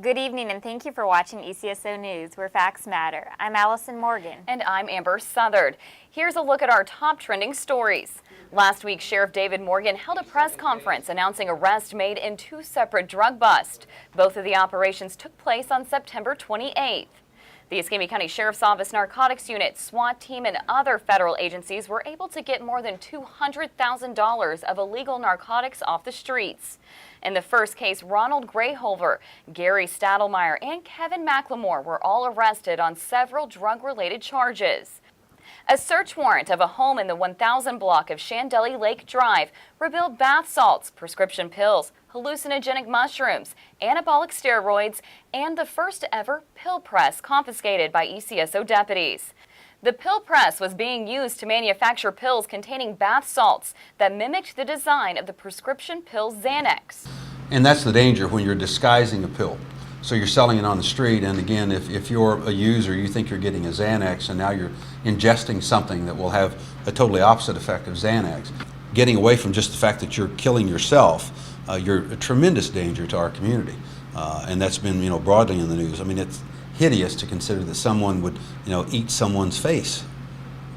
Good evening and thank you for watching ECSO News, where facts matter. I'm Allison Morgan. And I'm Amber Southard. Here's a look at our top trending stories. Last week, Sheriff David Morgan held a press conference announcing arrests made in two separate drug busts. Both of the operations took place on September 28th. The Escambia County Sheriff's Office Narcotics Unit, SWAT team, and other federal agencies were able to get more than $200,000 of illegal narcotics off the streets. In the first case, Ronald Greyholver, Gary Stadelmeyer, and Kevin McLemore were all arrested on several drug-related charges. A search warrant of a home in the 1000 block of Chandeli Lake Drive revealed bath salts, prescription pills, hallucinogenic mushrooms, anabolic steroids, and the first ever pill press confiscated by ECSO deputies. The pill press was being used to manufacture pills containing bath salts that mimicked the design of the prescription pill Xanax. And that's the danger when you're disguising a pill. So you're selling it on the street, and again, if you're a user, you think you're getting a Xanax, and now you're ingesting something that will have a totally opposite effect of Xanax. Getting away from just the fact that you're killing yourself, you're a tremendous danger to our community. And that's been, broadly in the news. I mean, it's hideous to consider that someone would, eat someone's face.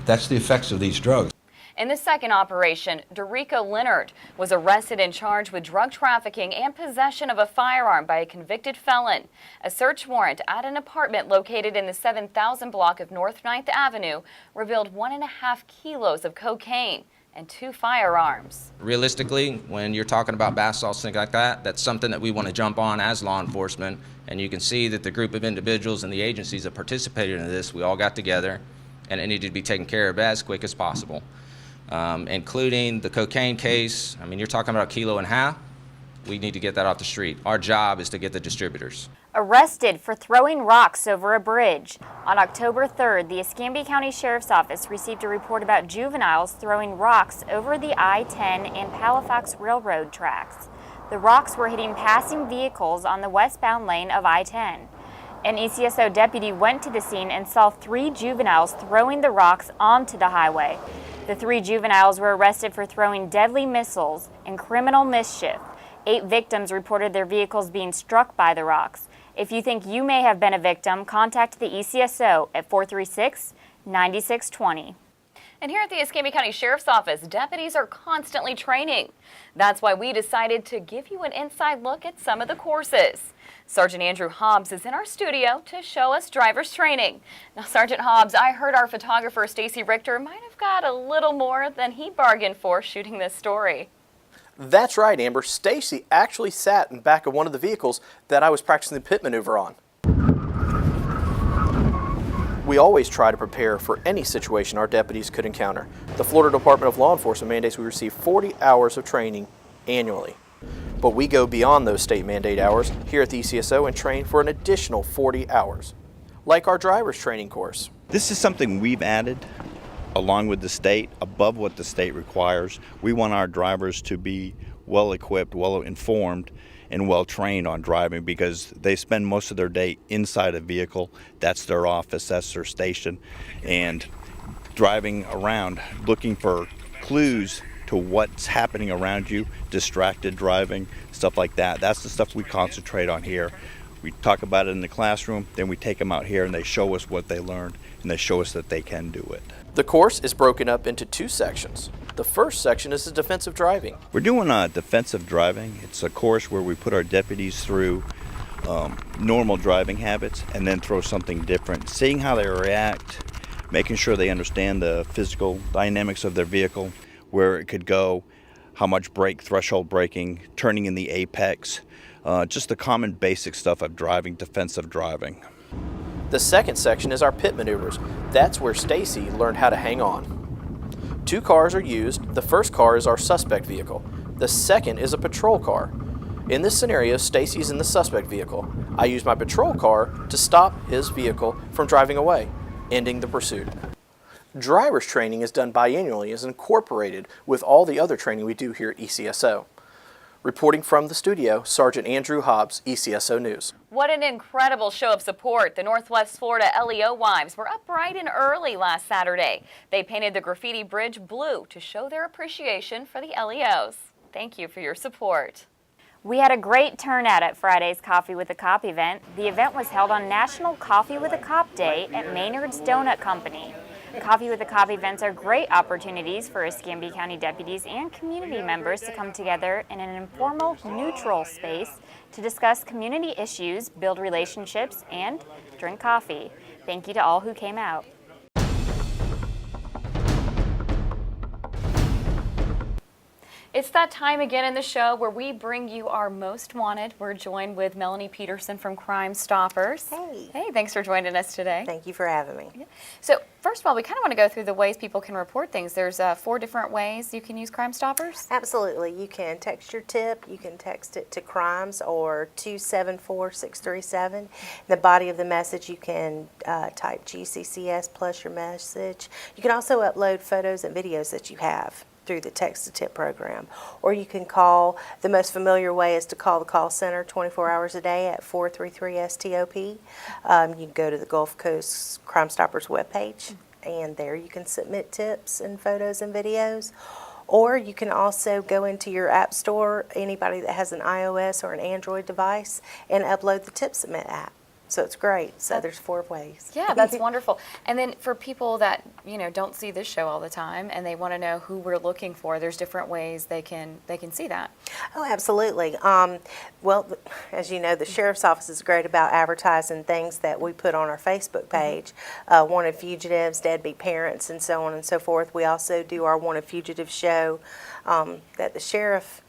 That's the effects of these drugs. In the second operation, Dorico Leonard was arrested and charged with drug trafficking and possession of a firearm by a convicted felon. A search warrant at an apartment located in the 7000 block of North 9th Avenue revealed 1.5 kilos of cocaine and 2 firearms. Realistically, when you're talking about bath salts, things like that, that's something that we want to jump on as law enforcement. And you can see that the group of individuals and the agencies that participated in this, we all got together, and it needed to be taken care of as quick as possible. Including the cocaine case. I mean, you're talking about 1.5 kilos. We need to get that off the street. Our job is to get the distributors. Arrested for throwing rocks over a bridge. On October 3rd, the Escambia County Sheriff's Office received a report about juveniles throwing rocks over the I-10 and Halifax Railroad tracks. The rocks were hitting passing vehicles on the westbound lane of I-10. An ECSO deputy went to the scene and saw 3 juveniles throwing the rocks onto the highway. The 3 juveniles were arrested for throwing deadly missiles and criminal mischief. 8 victims reported their vehicles being struck by the rocks. If you think you may have been a victim, contact the ECSO at 436-9620. And here at the Escambia County Sheriff's Office, deputies are constantly training. That's why we decided to give you an inside look at some of the courses. Sergeant Andrew Hobbs is in our studio to show us driver's training. Now, Sergeant Hobbs, I heard our photographer Stacy Richter might have got a little more than he bargained for shooting this story. That's right, Amber. Stacy actually sat in back of one of the vehicles that I was practicing the pit maneuver on. We always try to prepare for any situation our deputies could encounter. The Florida Department of Law Enforcement mandates we receive 40 hours of training annually. But we go beyond those state mandate hours here at the ECSO and train for an additional 40 hours, like our driver's training course. This is something we've added along with the state, above what the state requires. We want our drivers to be well equipped, well informed, and well trained on driving, because they spend most of their day inside a vehicle. That's their office, that's their station, and driving around looking for clues to what's happening around you, distracted driving, stuff like that. That's the stuff we concentrate on here. We talk about it in the classroom, then we take them out here and they show us what they learned, and they show us that they can do it. The course is broken up into 2 sections. The first section is the defensive driving. We're doing defensive driving. It's a course where we put our deputies through normal driving habits and then throw something different, seeing how they react, making sure they understand the physical dynamics of their vehicle, where it could go, how much brake, threshold braking, turning in the apex, just the common basic stuff of driving, defensive driving. The second section is our pit maneuvers. That's where Stacy learned how to hang on. 2 cars are used. The first car is our suspect vehicle. The second is a patrol car. In this scenario, Stacy's in the suspect vehicle. I use my patrol car to stop his vehicle from driving away, ending the pursuit. Driver's training is done biannually, is incorporated with all the other training we do here at ECSO. Reporting from the studio, Sergeant Andrew Hobbs, ECSO News. What an incredible show of support. The Northwest Florida LEO wives were up bright and early last Saturday. They painted the graffiti bridge blue to show their appreciation for the LEOs. Thank you for your support. We had a great turnout at Friday's Coffee with a Cop event. The event was held on National Coffee with a Cop Day at Maynard's Donut Company. Coffee with a Cop events are great opportunities for Escambia County deputies and community members to come together in an informal, neutral space to discuss community issues, build relationships, and drink coffee. Thank you to all who came out. It's that time again in the show where we bring you our most wanted. We're joined with Melanie Peterson from Crime Stoppers. Hey. Hey, thanks for joining us today. Thank you for having me. So first of all, we kind of want to go through the ways people can report things. There's 4 different ways you can use Crime Stoppers. Absolutely. You can text your tip. You can text it to crimes or 274-637. In the body of the message, you can type GCCS plus your message. You can also upload photos and videos that you have through the text-to-tip program. Or you can call, the most familiar way is to call the call center 24 hours a day at 433-STOP. You can go to the Gulf Coast Crime Stoppers webpage, and there you can submit tips and photos and videos. Or you can also go into your app store, anybody that has an iOS or an Android device, and upload the Tip Submit app. So it's great. So there's 4 ways. Yeah, that's wonderful. And then for people that, don't see this show all the time and they want to know who we're looking for, there's different ways they can see that. Oh, absolutely. Well, as you know, the Sheriff's Office is great about advertising things that we put on our Facebook page, wanted fugitives, deadbeat parents, and so on and so forth. We also do our wanted fugitive show that the sheriff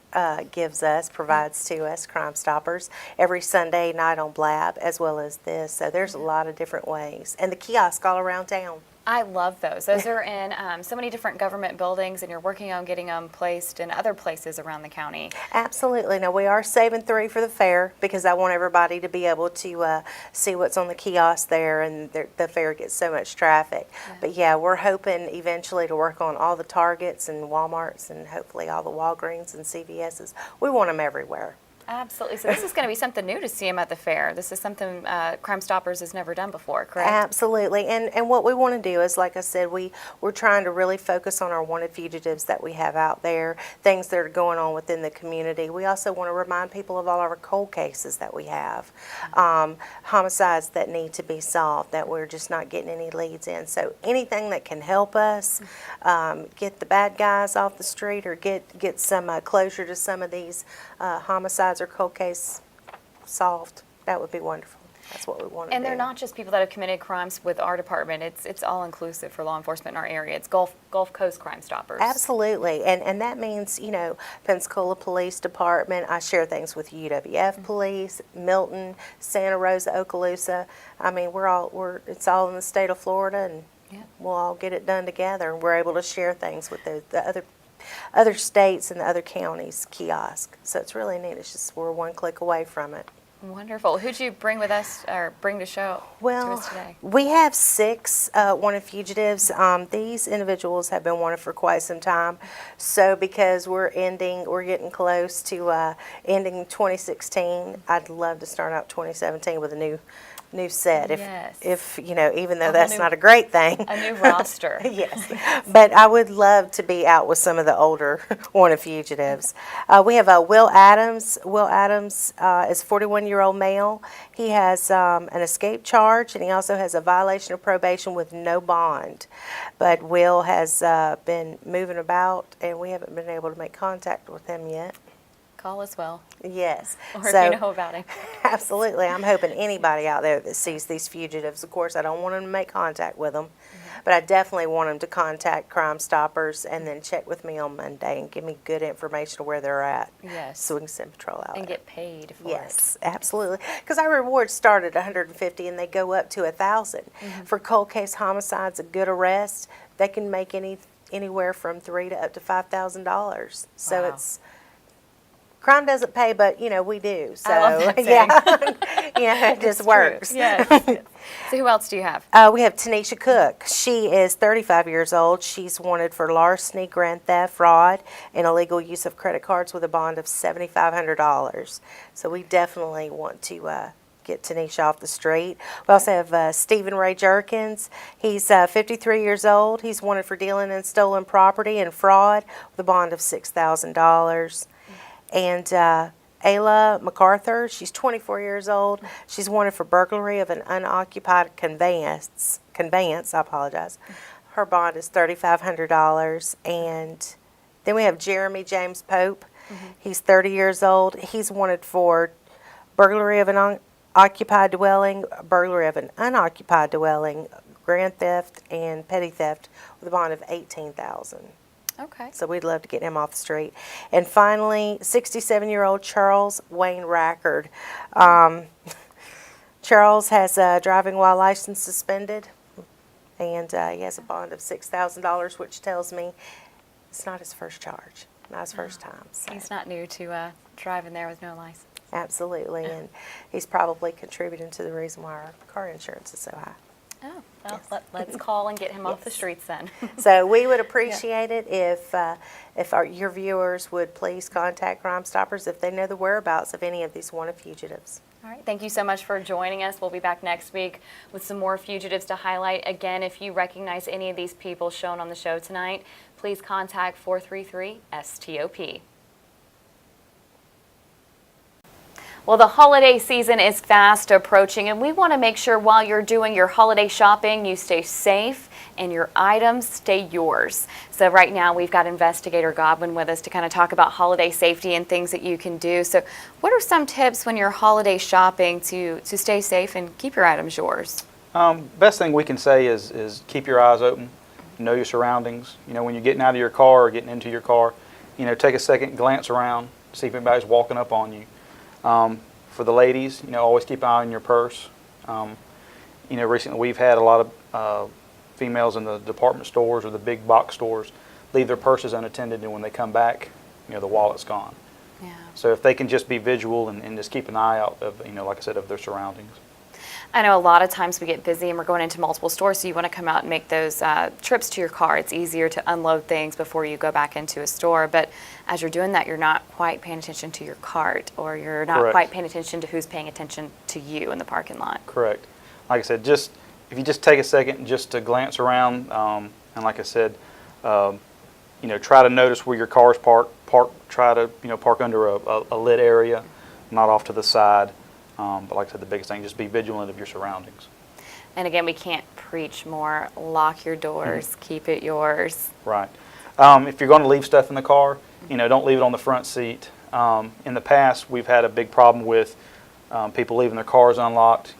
provides to us, Crime Stoppers, every Sunday night on Blab, as well as this. So there's a lot of different ways. And the kiosk all around town. I love those. Those are in so many different government buildings, and you're working on getting them placed in other places around the county. Absolutely. Now, we are saving 3 for the fair because I want everybody to be able to see what's on the kiosk there, and the fair gets so much traffic. Yeah. But yeah, we're hoping eventually to work on all the Targets and Walmarts and hopefully all the Walgreens and CVS's. We want them everywhere. Absolutely. So this is going to be something new to see them at the fair. This is something Crime Stoppers has never done before, correct? Absolutely. And what we want to do is, like I said, we're trying to really focus on our wanted fugitives that we have out there, things that are going on within the community. We also want to remind people of all our cold cases that we have, homicides that need to be solved, that we're just not getting any leads in. So anything that can help us get the bad guys off the street or get some closure to some of these homicides or cold case solved, that would be wonderful. That's what we want to do. And they're not just people that have committed crimes with our department. It's all inclusive for law enforcement in our area. It's Gulf Coast Crime Stoppers. Absolutely. And that means, Pensacola Police Department. I share things with UWF Police, Milton, Santa Rosa, Okaloosa. I mean, it's all in the state of Florida, and we'll all get it done together, and we're able to share things with the other states and the other counties' kiosk. So it's really neat. It's just we're 1 click away from it. Wonderful. Who'd you bring with us, or bring to show to us today? We have 6 wanted fugitives. These individuals have been wanted for quite some time. So because we're getting close to ending 2016, I'd love to start out 2017 with a new set. If even though that's not a great thing. A new roster. Yes. But I would love to be out with some of the older wanted fugitives. We have Will Adams. Will Adams is a 41-year-old male. He has an escape charge, and he also has a violation of probation with no bond. But Will has been moving about, and we haven't been able to make contact with him yet. Call as well. Yes. Or if you know about him. Absolutely. I'm hoping anybody out there that sees these fugitives, of course, I don't want them to make contact with them, but I definitely want them to contact Crime Stoppers and then check with me on Monday and give me good information of where they're at. Yes. So we can send patrol out. And get paid for it. Yes, absolutely. Because our rewards start at $150 and they go up to $1,000. For cold case homicides, a good arrest, they can make anywhere from $3,000 to up to $5,000. So it's crime doesn't pay, but we do. So I love that saying. it just works. Yes. So who else do you have? We have Tanisha Cook. She is 35 years old. She's wanted for larceny, grand theft, fraud, and illegal use of credit cards with a bond of $7,500. So we definitely want to get Tanisha off the street. We also have Stephen Ray Jerkins. He's 53 years old. He's wanted for dealing in stolen property and fraud with a bond of $6,000. And Ayla MacArthur. She's 24 years old. She's wanted for burglary of an unoccupied conveyance. I apologize. Her bond is $3,500. And then we have Jeremy James Pope. He's 30 years old. He's wanted for burglary of an occupied dwelling, burglary of an unoccupied dwelling, grand theft, and petty theft with a bond of $18,000. Okay. So we'd love to get him off the street. And finally, 67-year-old Charles Wayne Rackard. Charles has a driving while license suspended, and he has a bond of $6,000, which tells me it's not his first charge, not his first time. So. He's not new to driving there with no license. Absolutely, and he's probably contributing to the reason why our car insurance is so high. Oh, well, let's call and get him off the streets then. So we would appreciate it if your viewers would please contact Crime Stoppers if they know the whereabouts of any of these wanted fugitives. All right, thank you so much for joining us. We'll be back next week with some more fugitives to highlight. Again, if you recognize any of these people shown on the show tonight, please contact 433-STOP. Well, the holiday season is fast approaching, and we want to make sure while you're doing your holiday shopping, you stay safe and your items stay yours. So right now we've got Investigator Godwin with us to kind of talk about holiday safety and things that you can do. So what are some tips when you're holiday shopping to stay safe and keep your items yours? Best thing we can say is keep your eyes open, know your surroundings. You know, when you're getting out of your car or getting into your car, you know, take a second, glance around, see if anybody's walking up on you. For the ladies, you know, always keep an eye on your purse. You know, recently we've had a lot of females in the department stores or the big box stores leave their purses unattended, and when they come back, you know, the wallet's gone. Yeah. So if they can just be visual and just keep an eye out of, you know, like I said, of their surroundings. I know a lot of times we get busy and we're going into multiple stores, so you want to come out and make those trips to your car. It's easier to unload things before you go back into a store, but as you're doing that, you're not quite paying attention to your cart, or you're not Correct. quite paying attention to who's paying attention to you in the parking lot. Correct. Like I said, just if you just take a second just to glance around, and like I said, you know, try to notice where your car's parked. Try to, you know, park under a lit area, not off to the side. But like I said, the biggest thing, just be vigilant of your surroundings. And again, we can't preach more. Lock your doors, keep it yours. Right. If you're going to leave stuff in the car, you know, don't leave it on the front seat. In the past, we've had a big problem with people leaving their cars unlocked,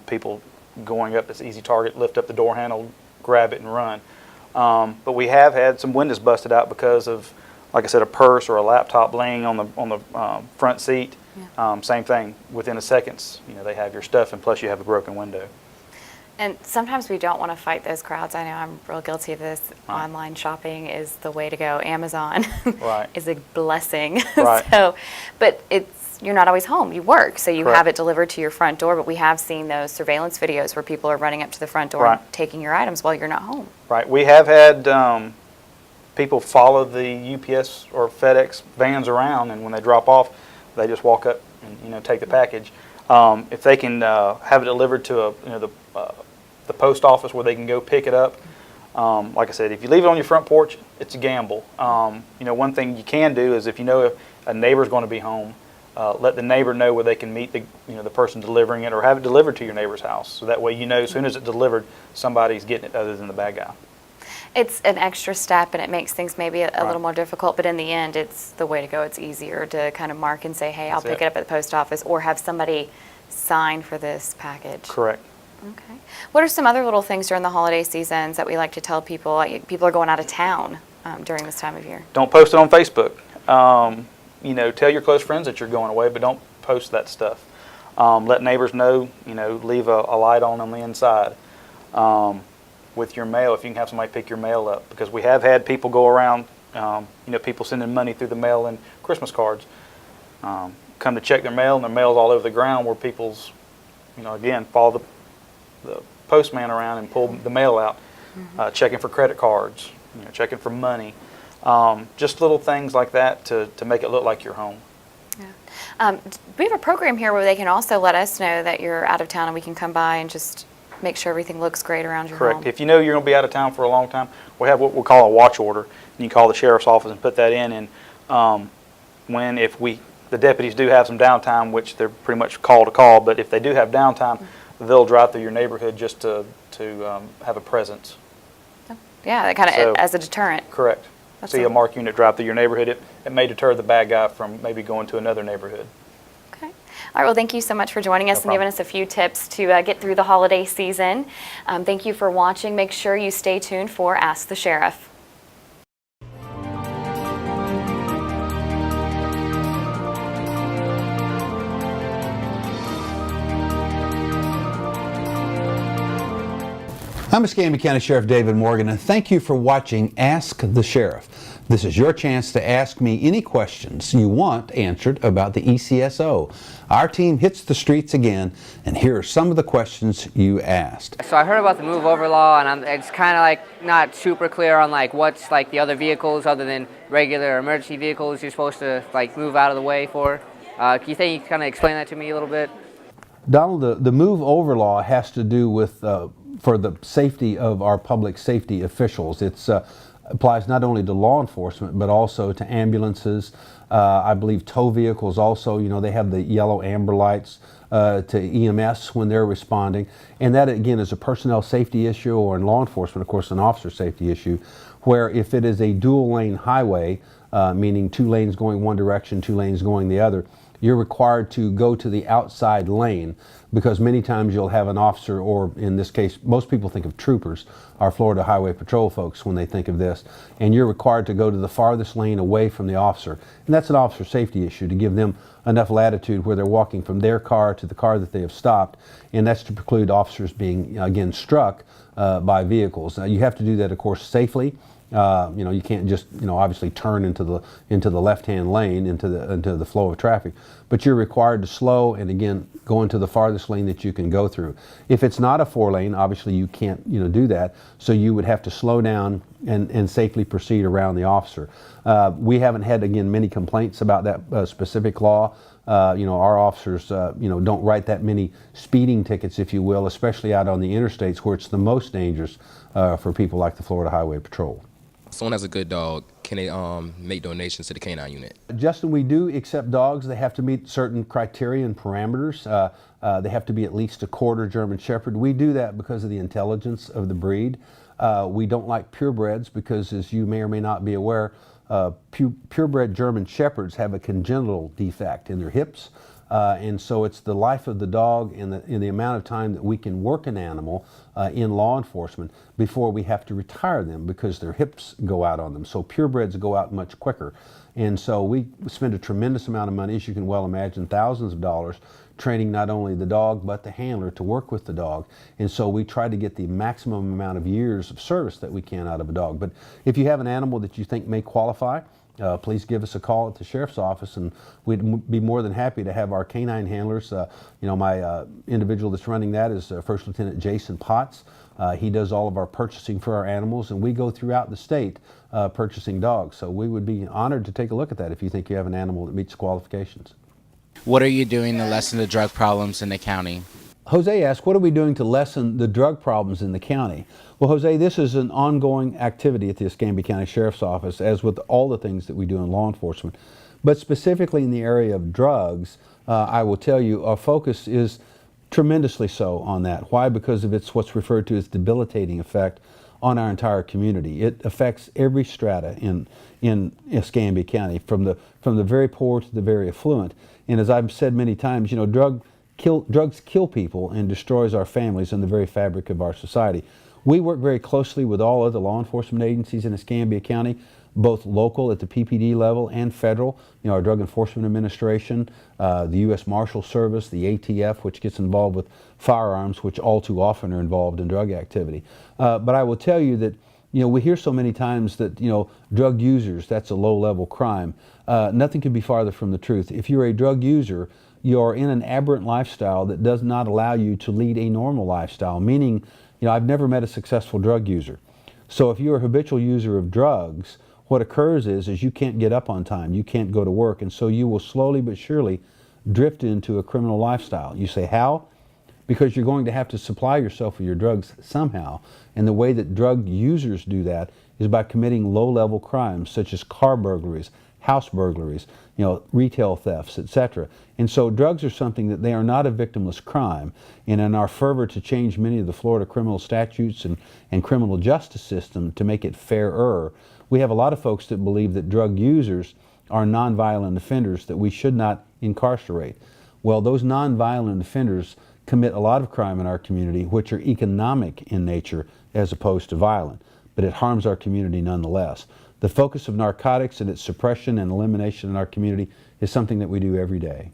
people going up this easy target, lift up the door handle, grab it and run. But we have had some windows busted out because of, like I said, a purse or a laptop laying on the front seat. Yeah. Same thing. Within a seconds, you know, they have your stuff, and plus you have a broken window. And sometimes we don't want to fight those crowds. I know I'm real guilty of this. Right. Online shopping is the way to go. Amazon Right. is a blessing. Right. But you're not always home. You work, so you Correct. have it delivered to your front door. But we have seen those surveillance videos where people are running up to the front door Right. and taking your items while you're not home. Right. We have had people follow the UPS or FedEx vans around, and when they drop off, they just walk up and, you know, take the package. If they can have it delivered to the post office where they can go pick it up. Like I said, if you leave it on your front porch, it's a gamble. You know, one thing you can do is if you know if a neighbor's going to be home, let the neighbor know where they can meet the person delivering it, or have it delivered to your neighbor's house. So that way you know as soon as it's delivered, somebody's getting it other than the bad guy. It's an extra step, and it makes things maybe a Right. little more difficult, but in the end, it's the way to go. It's easier to kind of mark and say, hey, I'll That's pick it. it up at the post office, or have somebody sign for this package. Correct. Okay. What are some other little things during the holiday seasons that we like to tell people? Like, people are going out of town during this time of year. Don't post it on Facebook. You know, tell your close friends that you're going away, but don't post that stuff. Let neighbors know, you know, leave a light on the inside. With your mail, if you can have somebody pick your mail up, because we have had people go around, you know, people sending money through the mail and Christmas cards, come to check their mail, and their mail's all over the ground, where people's, you know, again, follow the postman around and pull the mail out, checking for credit cards, you know, checking for money, just little things like that to make it look like you're home. We have a program here where they can also let us know that you're out of town, and we can come by and just make sure everything looks great around your Correct. home. If you know you're going to be out of town for a long time, we have what we call a watch order, and you call the sheriff's office and put that in, and if we the deputies do have some downtime, which they're pretty much call to call, but if they do have downtime, they'll drive through your neighborhood just to have a presence. Yeah, that kind of So- as a deterrent. Correct. That's See a marked unit drive through your neighborhood, it may deter the bad guy from maybe going to another neighborhood. Okay. All right, well, thank you so much for joining us and problem. giving us a few tips to get through the holiday season. Thank you for watching. Make sure you stay tuned for Ask the Sheriff. I'm Escambia County Sheriff David Morgan, and thank you for watching Ask the Sheriff. This is your chance to ask me any questions you want answered about the ECSO. Our team hits the streets again, and here are some of the questions you asked. So I heard about the move over law, and it's kind of like not super clear on like what's like the other vehicles other than regular emergency vehicles you're supposed to like move out of the way for. Can you think you can kind of explain that to me a little bit? Donald, the move over law has to do with for the safety of our public safety officials. It applies not only to law enforcement but also to ambulances. I believe tow vehicles also. You know, they have the yellow amber lights to EMS when they're responding, and that again is a personnel safety issue, or in law enforcement, of course, an officer safety issue, where if it is a dual lane highway, meaning 2 lanes going one direction, 2 lanes going the other, you're required to go to the outside lane, because many times you'll have an officer, or in this case, most people think of troopers, our Florida Highway Patrol folks when they think of this, and you're required to go to the farthest lane away from the officer. And that's an officer safety issue, to give them enough latitude where they're walking from their car to the car that they have stopped, and that's to preclude officers being, again, struck by vehicles. Now, you have to do that, of course, safely. You know, you can't just, you know, obviously turn into the left-hand lane into the flow of traffic, but you're required to slow and again go into the farthest lane that you can go through. If it's not a 4-lane, obviously you can't, you know, do that. So you would have to slow down and safely proceed around the officer. We haven't had, again, many complaints about that specific law. You know, our officers, you know, don't write that many speeding tickets, if you will, especially out on the interstates where it's the most dangerous for people like the Florida Highway Patrol. Someone has a good dog, can they make donations to the canine unit? Justin, we do accept dogs. They have to meet certain criteria and parameters. They have to be at least a quarter German Shepherd. We do that because of the intelligence of the breed. We don't like purebreds because, as you may or may not be aware, purebred German Shepherds have a congenital defect in their hips. And so it's the life of the dog and the amount of time that we can work an animal in law enforcement before we have to retire them, because their hips go out on them. So purebreds go out much quicker. And so we spend a tremendous amount of money, as you can well imagine, thousands of dollars, training not only the dog but the handler to work with the dog. And so we try to get the maximum amount of years of service that we can out of a dog. But if you have an animal that you think may qualify, please give us a call at the sheriff's office, and we'd be more than happy to have our canine handlers. You know, my individual that's running that is First Lieutenant Jason Potts. He does all of our purchasing for our animals, and we go throughout the state purchasing dogs. So we would be honored to take a look at that if you think you have an animal that meets qualifications. What are you doing to lessen the drug problems in the county? Jose asked, what are we doing to lessen the drug problems in the county? Well, Jose, this is an ongoing activity at the Escambia County Sheriff's Office, as with all the things that we do in law enforcement. But specifically in the area of drugs, I will tell you, our focus is tremendously so on that. Why? Because of its what's referred to as debilitating effect on our entire community. It affects every strata in Escambia County, from the very poor to the very affluent. And as I've said many times, you know, drugs kill people and destroys our families and the very fabric of our society. We work very closely with all other law enforcement agencies in Escambia County, both local at the PPD level and federal. You know, our Drug Enforcement Administration, the U.S. Marshal Service, the ATF, which gets involved with firearms, which all too often are involved in drug activity. But I will tell you that, you know, we hear so many times that, you know, drug users, that's a low-level crime. Nothing could be farther from the truth. If you're a drug user, you're in an aberrant lifestyle that does not allow you to lead a normal lifestyle, meaning, you know, I've never met a successful drug user. So if you're a habitual user of drugs, what occurs is you can't get up on time, you can't go to work, and so you will slowly but surely drift into a criminal lifestyle. You say, how? Because you're going to have to supply yourself with your drugs somehow, and the way that drug users do that is by committing low-level crimes such as car burglaries, house burglaries, retail thefts, etc. And so drugs are something that they are not a victimless crime. And in our fervor to change many of the Florida criminal statutes and criminal justice system to make it fairer, we have a lot of folks that believe that drug users are nonviolent offenders that we should not incarcerate. Well, those nonviolent offenders commit a lot of crime in our community, which are economic in nature as opposed to violent, but it harms our community nonetheless. The focus of narcotics and its suppression and elimination in our community is something that we do every day.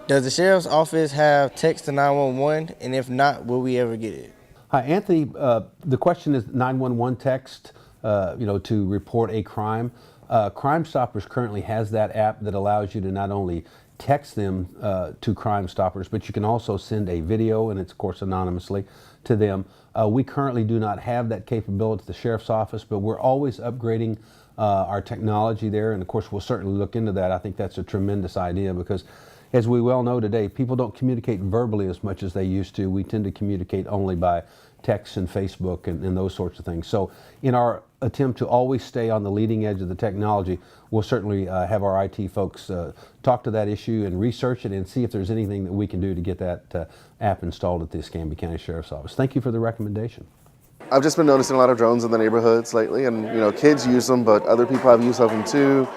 Does the sheriff's office have text to 911, and if not, will we ever get it? Hi, Anthony. The question is 911 text, to report a crime. Crime Stoppers currently has that app that allows you to not only text them to Crime Stoppers, but you can also send a video, and it's of course anonymously, to them. We currently do not have that capability at the Sheriff's Office, but we're always upgrading our technology there, and of course we'll certainly look into that. I think that's a tremendous idea because, as we well know today, people don't communicate verbally as much as they used to. We tend to communicate only by text and Facebook and those sorts of things. So in our attempt to always stay on the leading edge of the technology, we'll certainly have our IT folks talk to that issue and research it and see if there's anything that we can do to get that app installed at the Escambia County Sheriff's Office. Thank you for the recommendation. I've just been noticing a lot of drones in the neighborhoods lately, and kids use them, but other people have use of them too.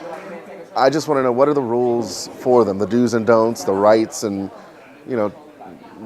I just want to know, what are the rules for them, the do's and don'ts, the rights, and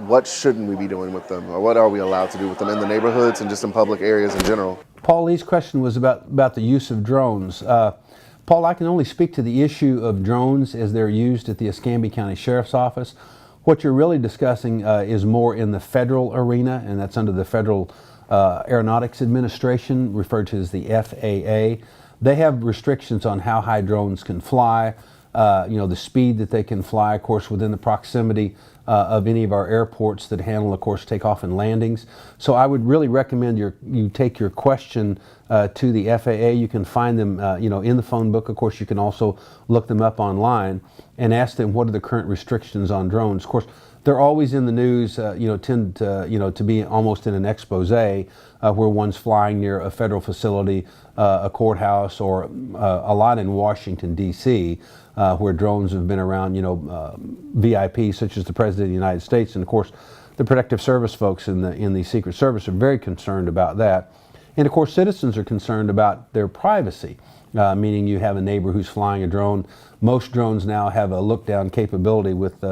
what shouldn't we be doing with them, or what are we allowed to do with them in the neighborhoods and just in public areas in general? Paul Lee's question was about the use of drones. Paul, I can only speak to the issue of drones as they're used at the Escambia County Sheriff's Office. What you're really discussing is more in the federal arena, and that's under the Federal Aeronautics Administration, referred to as the FAA. They have restrictions on how high drones can fly, the speed that they can fly, of course, within the proximity of any of our airports that handle, of course, takeoff and landings. So I would really recommend you take your question to the FAA. You can find them, in the phone book. Of course, you can also look them up online and ask them what are the current restrictions on drones. Of course, they're always in the news, tend to be almost in an expose where one's flying near a federal facility, a courthouse, or a lot in Washington, D.C., where drones have been around, VIPs such as the President of the United States. And of course, the Protective Service folks in the Secret Service are very concerned about that. And of course, citizens are concerned about their privacy, meaning you have a neighbor who's flying a drone. Most drones now have a look-down capability with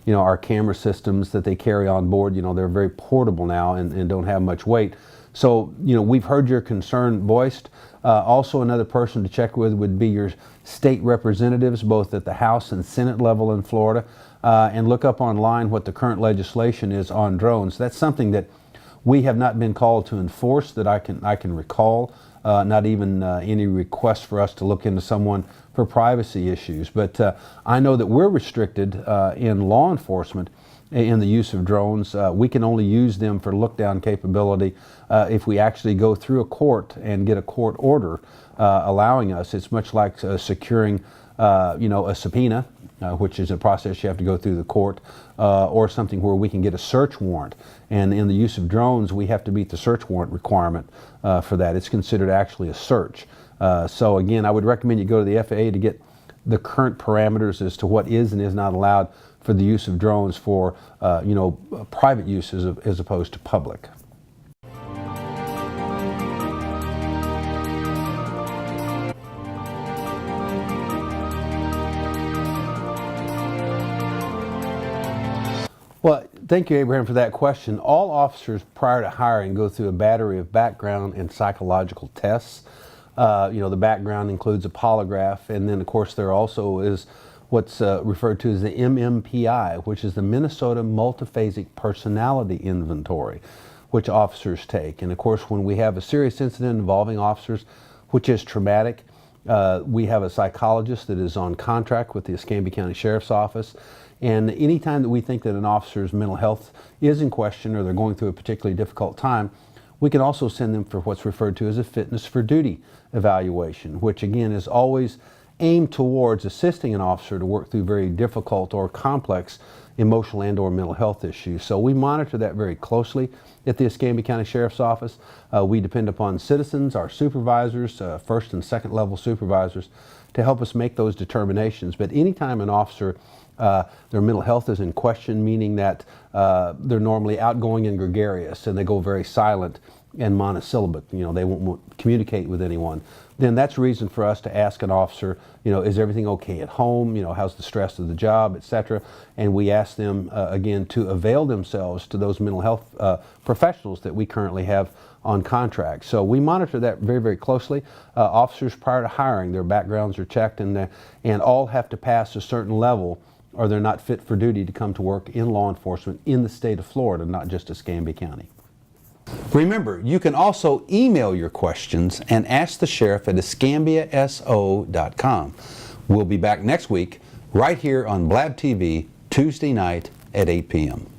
our camera systems that they carry on board. They're very portable now and don't have much weight. So, we've heard your concern voiced. Also, another person to check with would be your state representatives, both at the House and Senate level in Florida, and look up online what the current legislation is on drones. That's something that we have not been called to enforce that I can recall, not even any request for us to look into someone for privacy issues. But I know that we're restricted in law enforcement in the use of drones. We can only use them for look-down capability if we actually go through a court and get a court order allowing us. It's much like securing a subpoena, which is a process you have to go through the court, or something where we can get a search warrant. And in the use of drones, we have to meet the search warrant requirement for that. It's considered actually a search. So again, I would recommend you go to the FAA to get the current parameters as to what is and is not allowed for the use of drones for private use as opposed to public. Well, thank you, Abraham, for that question. All officers prior to hiring go through a battery of background and psychological tests. The background includes a polygraph, and then of course there also is what's referred to as the MMPI, which is the Minnesota Multiphasic Personality Inventory, which officers take. And of course, when we have a serious incident involving officers, which is traumatic, we have a psychologist that is on contract with the Escambia County Sheriff's Office. And anytime that we think that an officer's mental health is in question or they're going through a particularly difficult time, we can also send them for what's referred to as a fitness for duty evaluation, which again is always aimed towards assisting an officer to work through very difficult or complex emotional and or mental health issues. So we monitor that very closely at the Escambia County Sheriff's Office. We depend upon citizens, our supervisors, first and second level supervisors, to help us make those determinations. But anytime an officer, their mental health is in question, meaning that they're normally outgoing and gregarious and they go very silent and monosyllabic, they won't communicate with anyone, then that's reason for us to ask an officer, is everything okay at home? How's the stress of the job, etc. And we ask them, again, to avail themselves to those mental health professionals that we currently have on contract. So we monitor that very, very closely. Officers, prior to hiring, their backgrounds are checked, and all have to pass a certain level, or they're not fit for duty to come to work in law enforcement in the state of Florida, not just Escambia County. Remember, you can also email your questions and ask the sheriff at escambiaso.com. We'll be back next week right here on Blab TV Tuesday night at 8 p.m.